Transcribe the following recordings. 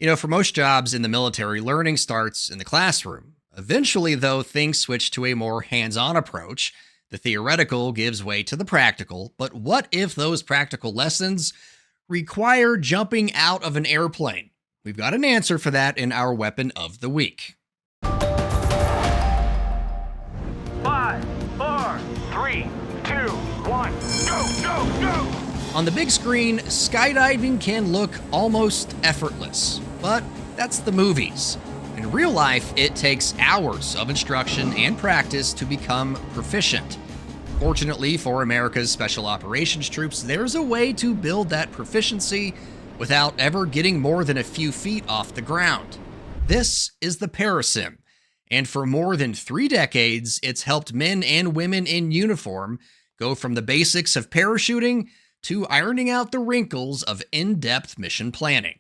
For most jobs in the military, learning starts in the classroom. Eventually, though, things switch to a more hands on approach. The theoretical gives way to the practical, but what if those practical lessons require jumping out of an airplane? We've got an answer for that in our weapon of the week. 5, 4, 3, 2, 1, go, go, go! On the big screen, skydiving can look almost effortless, but that's the movies. In real life, it takes hours of instruction and practice to become proficient. Fortunately for America's Special Operations troops, there's a way to build that proficiency without ever getting more than a few feet off the ground. This is the ParaSim, and for more than 3 decades, it's helped men and women in uniform go from the basics of parachuting to ironing out the wrinkles of in-depth mission planning.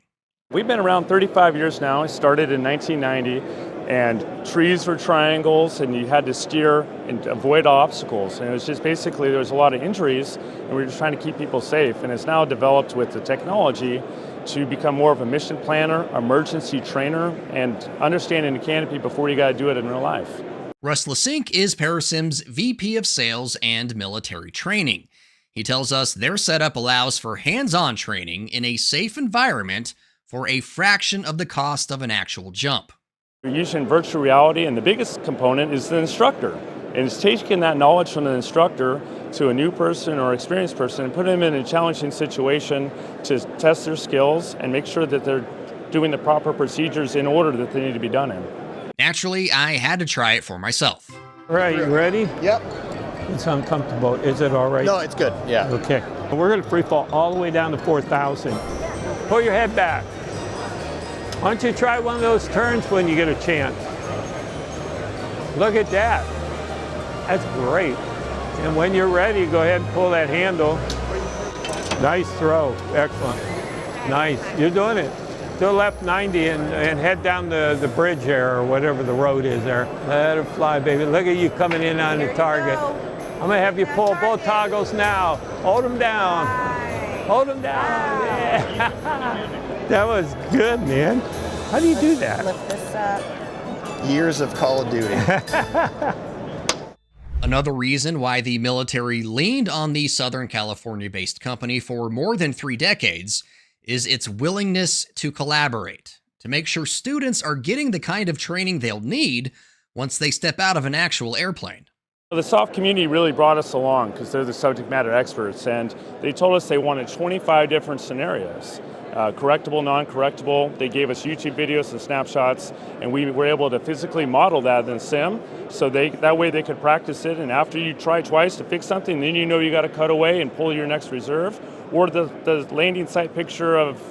We've been around 35 years now. I started in 1990, and trees were triangles, and you had to steer and avoid obstacles. And it was just basically there was a lot of injuries, and we were just trying to keep people safe. And it's now developed with the technology to become more of a mission planner, emergency trainer, and understanding the canopy before you got to do it in real life. Russ Lasink is ParaSim's VP of Sales and Military Training. He tells us their setup allows for hands-on training in a safe environment for a fraction of the cost of an actual jump. We're using virtual reality, and the biggest component is the instructor. And it's taking that knowledge from the instructor to a new person or experienced person and put them in a challenging situation to test their skills and make sure that they're doing the proper procedures in order that they need to be done in. Naturally, I had to try it for myself. All right, you ready? Yep. It's uncomfortable. Is it all right? No, it's good. Yeah. Okay. We're going to free fall all the way down to 4,000. Pull your head back. Why don't you try one of those turns when you get a chance? Look at that. That's great. And when you're ready, go ahead and pull that handle. Nice throw. Excellent. Nice. You're doing it. To the left 90 and head down the bridge there or whatever the road is there. Let it fly, baby. Look at you coming in on the target. I'm going to have you pull both toggles now. Hold them down. Hold them down. Yeah. That was good, man. How do you do that? Lift this up. Years of Call of Duty. Another reason why the military leaned on the Southern California-based company for more than 3 decades is its willingness to collaborate, to make sure students are getting the kind of training they'll need once they step out of an actual airplane. The SOF community really brought us along because they're the subject matter experts, and they told us they wanted 25 different scenarios. Correctable, non-correctable. They gave us YouTube videos and snapshots, and we were able to physically model that in sim, so that way they could practice it, and after you try twice to fix something, then you know you got to cut away and pull your next reserve, or the landing site picture of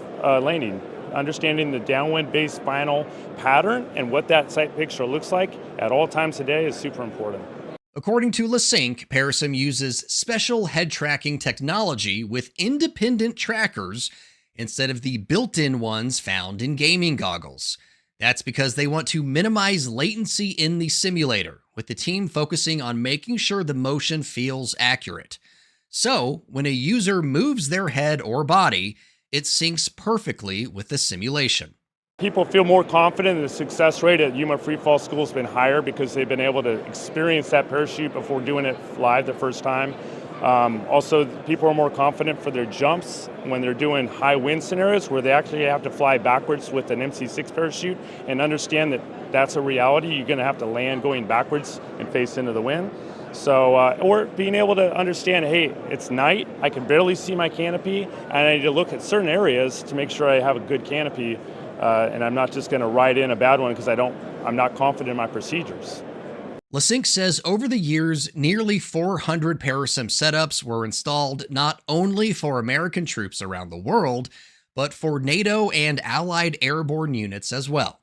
landing. Understanding the downwind-based final pattern and what that site picture looks like at all times a day is super important. According to Lasink, ParaSim uses special head tracking technology with independent trackers instead of the built-in ones found in gaming goggles. That's because they want to minimize latency in the simulator, with the team focusing on making sure the motion feels accurate. So, when a user moves their head or body, it syncs perfectly with the simulation. People feel more confident, and the success rate at Yuma Free Fall School has been higher because they've been able to experience that parachute before doing it live the first time. Also, people are more confident for their jumps when they're doing high wind scenarios where they actually have to fly backwards with an MC6 parachute and understand that that's a reality. You're going to have to land going backwards and face into the wind. So, or being able to understand, hey, it's night, I can barely see my canopy, and I need to look at certain areas to make sure I have a good canopy, and I'm not just going to ride in a bad one because I'm not confident in my procedures. Lasink says over the years, nearly 400 ParaSim setups were installed not only for American troops around the world, but for NATO and allied airborne units as well.